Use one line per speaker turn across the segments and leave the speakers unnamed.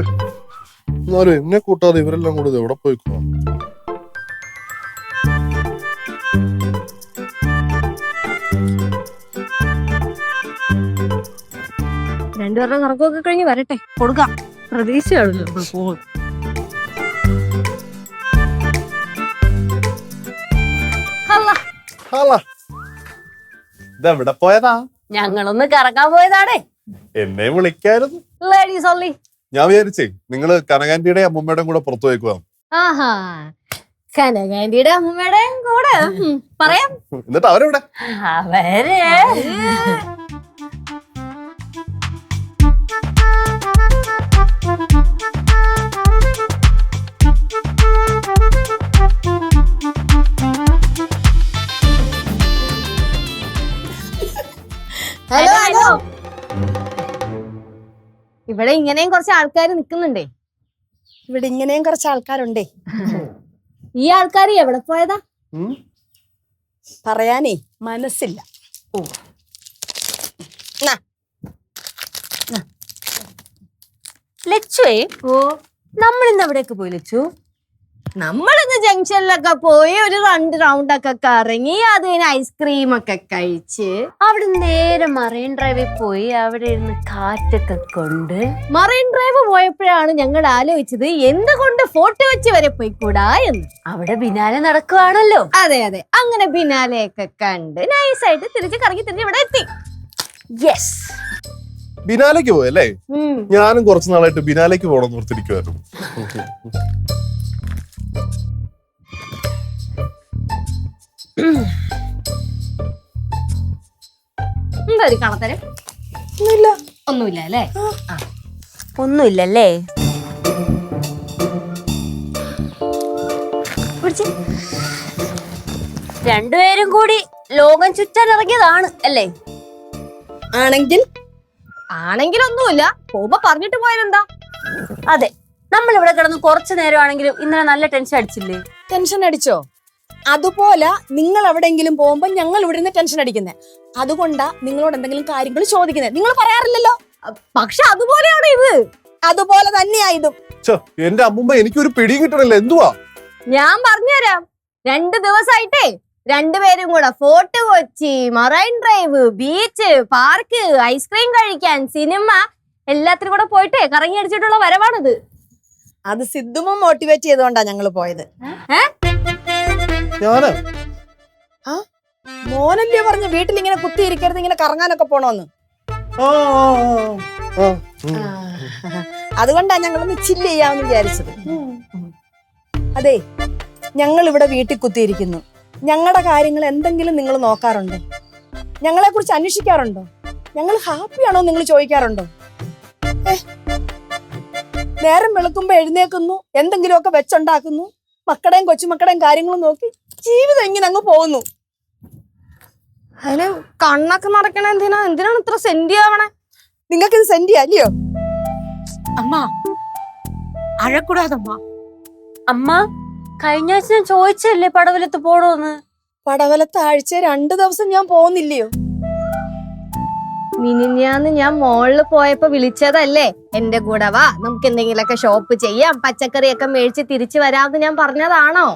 എന്നാലും എന്നെ കൂട്ടാതെ ഇവരെല്ലാം കൂടെ എവിടെ പോയിക്കോ?
രണ്ടുപേരുടെ കറക്കമൊക്കെ കഴിഞ്ഞ് വരട്ടെ, കൊടുക്കാം. പ്രതീക്ഷയാണല്ലോ പോകും.
ഇതെവിടെ പോയതാ?
ഞങ്ങളൊന്ന് കറക്കാൻ പോയതാണേ.
എന്നെ വിളിക്കായിരുന്നു.
Ladies only.
ഞാൻ വിചാരിച്ചേ നിങ്ങള് കനകാന്റിയുടെ അമ്മൂമ്മയുടെയും കൂടെ പുറത്തു പോയിക്കുവാ.
ആഹാ, കനകാന്റിയുടെ അമ്മൂമ്മയുടെയും കൂടെ പറയാം.
എന്നിട്ട് അവരെവിടെ?
അവര് ഹലോ ഹലോ, ഇവിടെ ഇങ്ങനെയും കുറച്ച് ആൾക്കാർ നിക്കുന്നുണ്ടേ.
ഇവിടെ ഇങ്ങനെയും കുറച്ച് ആൾക്കാരുണ്ടേ.
ഈ ആൾക്കാർ എവിടെ പോയതാ?
പറയാനേ മനസ്സില്ല.
ലച്ചുവേ, നമ്മളിന്ന് എവിടെയൊക്കെ പോയി ലച്ചു? നമ്മളിന്ന് ജംഗ്ഷനിലൊക്കെ പോയി ഒരു 2 റൗണ്ടൊക്കെ കറങ്ങി, അതിന് ഐസ്ക്രീം ഒക്കെ കഴിച്ച് അവിടെ നേരെ മറൈൻ ഡ്രൈവിൽ പോയി അവിടെ ഇരുന്ന് കാറ്റൊക്കെ കൊണ്ട്. മറൈൻ ഡ്രൈവ് പോയപ്പോഴാണ് ഞങ്ങൾ ആലോചിച്ചത് എന്തുകൊണ്ട് ഫോർട്ട് കൊച്ചി വരെ പോയിക്കൂടാ എന്ന്. അവിടെ ബിനാലെ നടക്കുവാണല്ലോ. അതെ അതെ, അങ്ങനെ ബിനാലെയൊക്കെ കണ്ട് നൈസായിട്ട് തിരിച്ച് കറങ്ങി തിരിച്ച് ഇവിടെ എത്തി. യെസ്,
ബിനാലേക്ക് പോയല്ലേ? ഞാനും കുറച്ചു നാളായിട്ട് ബിനാലേക്ക് പോകണമെന്ന് ഓർത്തിരിക്കുവായിരുന്നു.
എന്താ ഒരു കാണത്തരം? ഒന്നുമില്ല അല്ലേ?
ഒന്നുമില്ലല്ലേ? രണ്ടുപേരും കൂടി ലോകം ചുറ്റാൻ ഇറങ്ങിയതാണ് അല്ലേ?
ആണെങ്കിൽ ഒന്നുമില്ല, പോകുമ്പോ പറഞ്ഞിട്ട് പോയാലെന്താ?
അതെ, നമ്മൾ ഇവിടെ കിടന്ന് കുറച്ചു നേരമാണെങ്കിലും ഇന്നലെ നല്ല ടെൻഷൻ അടിച്ചില്ലേ?
ടെൻഷൻ അടിച്ചോ? അതുപോലെ നിങ്ങൾ എവിടെയെങ്കിലും പോകുമ്പോ ഞങ്ങൾ ഇവിടെ നിന്ന് ടെൻഷൻ അടിക്കുന്നത്. അതുകൊണ്ടാ നിങ്ങളോട് എന്തെങ്കിലും കാര്യങ്ങൾ ചോദിക്കുന്നത്. നിങ്ങൾ പറയാറില്ലല്ലോ.
പക്ഷെ അതുപോലെയാണ് ഇത്.
അതുപോലെ തന്നെയായതും.
എന്റെ അമ്മൂമ്മ എനിക്കൊരു പിടിയും കിട്ടണില്ല. എന്തുവാ?
ഞാൻ പറഞ്ഞുതരാം. 2 ദിവസമായിട്ടേ രണ്ടുപേരും കൂടെ fort Kochi, marine drive, beach, park, ice cream കഴിക്കാൻ, സിനിമ, എല്ലാത്തിനും കൂടെ പോയിട്ടേ കറങ്ങി അടിച്ചിട്ടുള്ള വരവാണിത്.
അത് സിദ്ധുമ മോട്ടിവേറ്റ് ചെയ്തോണ്ടാ ഞങ്ങൾ പോയത്. മോനല്ലേ പറഞ്ഞ വീട്ടിൽ ഇങ്ങനെ കുത്തിയിരിക്കരുത്, ഇങ്ങനെ കറങ്ങാനൊക്കെ പോണോന്ന്. അതുകൊണ്ടാ ഞങ്ങളൊന്ന് ചില്ല് ചെയ്യാമെന്ന് വിചാരിച്ചത്. അതെ, ഞങ്ങൾ ഇവിടെ വീട്ടിൽ കുത്തിയിരിക്കുന്നു. ഞങ്ങളുടെ കാര്യങ്ങൾ എന്തെങ്കിലും നിങ്ങൾ നോക്കാറുണ്ടോ? ഞങ്ങളെ കുറിച്ച് അന്വേഷിക്കാറുണ്ടോ? ഞങ്ങൾ ഹാപ്പിയാണോ നിങ്ങൾ ചോദിക്കാറുണ്ടോ? നേരം വെളുക്കുമ്പോ എഴുന്നേക്കുന്നു, എന്തെങ്കിലുമൊക്കെ വെച്ചുണ്ടാക്കുന്നു, മക്കളുടെയും കൊച്ചുമക്കളുടെയും കാര്യങ്ങളും നോക്കി ജീവിതം ഇങ്ങനെ അങ്ങ് പോകുന്നു.
അതിന് കണ്ണൊക്കെ നടക്കണ എന്തിനാണ് ഇത്ര സെന്റി ആവണേ?
നിങ്ങൾക്ക് ഇത് സെന്റി അല്ലയോ?
അമ്മ അഴക്കൂടാതമ്മ.
അമ്മ, കഴിഞ്ഞ ആഴ്ച ഞാൻ ചോദിച്ചല്ലേ പടവലത്ത് പോണോന്ന്?
പടവലത്ത് ആഴ്ച 2 ദിവസം ഞാൻ പോകുന്നില്ലയോ?
മിനിഞ്ഞാന്ന് ഞാൻ മോളില് പോയപ്പോ വിളിച്ചതല്ലേ, എന്റെ കൂടെ വാ, നമുക്ക് എന്തെങ്കിലുമൊക്കെ ഷോപ്പ് ചെയ്യാം, പച്ചക്കറിയൊക്കെ മേടിച്ച് തിരിച്ചു വരാമെന്ന് ഞാൻ പറഞ്ഞതാണോ?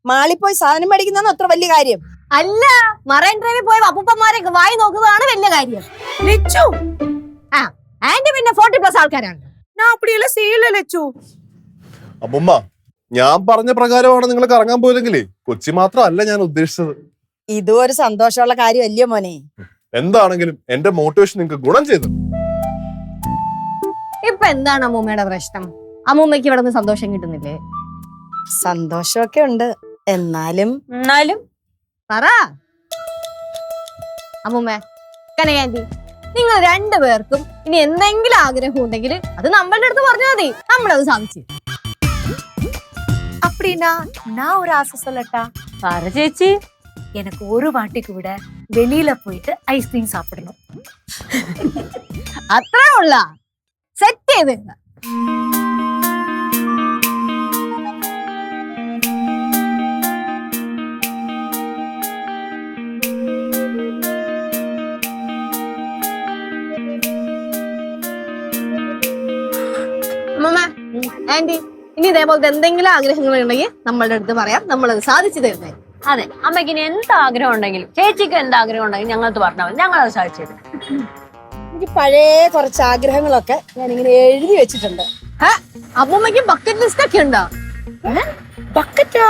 മാളിൽ പോയി സാധനം മേടിക്കുന്നതാണ് അത്ര വലിയ കാര്യം
അല്ല. മറൈൻ ഡ്രൈവിൽ പോയ അപ്പൂപ്പന്മാരൊക്കെ വായി നോക്കുന്നതാണ് വലിയ കാര്യം.
ലച്ചു,
ആന്റി പിന്നെ 40+ ആൾക്കാരാണ്.
ഞാൻ അപ്പടിയെല്ലാം ചെയ്യില്ല ലച്ചു.
അമ്മൂമ്മ, ഞാൻ പറഞ്ഞ പ്രകാരമാണ് നിങ്ങൾ കറങ്ങാൻ പോയതെങ്കിലേ കൊച്ചി മാത്രമല്ല ഞാൻ ഉദ്ദേശിച്ചത്.
ഇതും ഒരു സന്തോഷമുള്ള കാര്യം അല്ലയോ മോനെ?
എന്താണെങ്കിലും എന്റെ മോട്ടിവേഷൻ നിങ്ങൾക്ക് ഗുണം ചെയ്തു.
ഇപ്പൊ എന്താണ് അമ്മൂമ്മയുടെ പ്രശ്നം? അമ്മൂമ്മയ്ക്ക് ഇവിടെ നിന്ന് സന്തോഷം കിട്ടുന്നില്ലേ?
സന്തോഷമൊക്കെ ഉണ്ട്, എന്നാലും
പറ അമ്മൂമ്മ, കനകാന്റി, നിങ്ങൾ 2 പേർക്കും ഇനി എന്തെങ്കിലും ആഗ്രഹം ഉണ്ടെങ്കിൽ അത് നമ്മളുടെ അടുത്ത് പറഞ്ഞാൽ മതി, നമ്മളത് സാധിച്ചു.
அப்படின்னா நான் ஒரு ஆசை சொல்லட்டா?
പറ ചേച്ചി.
எனக்கு ஒரு வாட்டி கூட வெளியில போயிட்டு ஐஸ்கிரீம் சாப்பிடணும்.
അത്രേ ഉള്ള സെറ്റ് ചെയ്ത്. അമ്മമ്മ ആന്റി ഇനി ഇതേപോലത്തെ എന്തെങ്കിലും ആഗ്രഹങ്ങൾ ഉണ്ടെങ്കിൽ നമ്മളുടെ അടുത്ത് പറയാം, നമ്മളത് സാധിച്ചു തരുന്നേ.
അതെ, അമ്മയ്ക്ക് ഇനി എന്ത് ആഗ്രഹം ഉണ്ടെങ്കിലും ചേച്ചിക്ക് എന്ത് ആഗ്രഹം ഉണ്ടെങ്കിലും ഞങ്ങൾക്ക് പറഞ്ഞാൽ മതി, ഞങ്ങളത് സാധിച്ചു തരും.
എനിക്ക് പഴയ കുറച്ച് ആഗ്രഹങ്ങളൊക്കെ ഞാൻ ഇങ്ങനെ എഴുതി വെച്ചിട്ടുണ്ട്.
അമ്മൂമ്മക്ക് ബക്കറ്റ് ലിസ്റ്റ് ഒക്കെ ഉണ്ടോ?
ബക്കറ്റാ?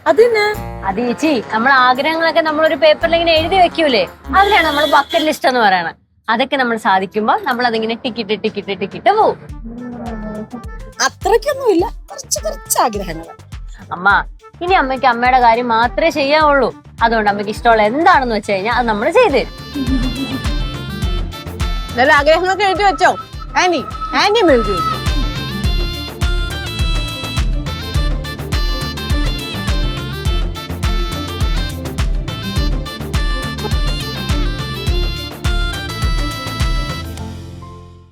അതിന്
അത് ചേച്ചി, നമ്മൾ ആഗ്രഹങ്ങളൊക്കെ നമ്മളൊരു പേപ്പറിൽ ഇങ്ങനെ എഴുതി വെക്കൂലേ, അതിലാണ് നമ്മൾ ബക്കറ്റ് ലിസ്റ്റ് എന്ന് പറയണത്. അതൊക്കെ നമ്മൾ സാധിക്കുമ്പോ നമ്മൾ അതിങ്ങനെ ടിക്കറ്റ് പോവും.
അത്രയ്ക്കൊന്നുമില്ല, കുറച്ച് ആഗ്രഹങ്ങൾ.
അമ്മ, ഇനി അമ്മയ്ക്ക് അമ്മയുടെ കാര്യം മാത്രമേ ചെയ്യാവുള്ളൂ. അതുകൊണ്ട് അമ്മയ്ക്ക് ഇഷ്ടമുള്ള എന്താണെന്ന് വെച്ച് കഴിഞ്ഞാൽ അത് നമ്മൾ ചെയ്ത് തരും.
ആഗ്രഹങ്ങളൊക്കെ എഴുതി വെച്ചോ ആന്റി? ആന്റിയും എഴുതി വെച്ചു.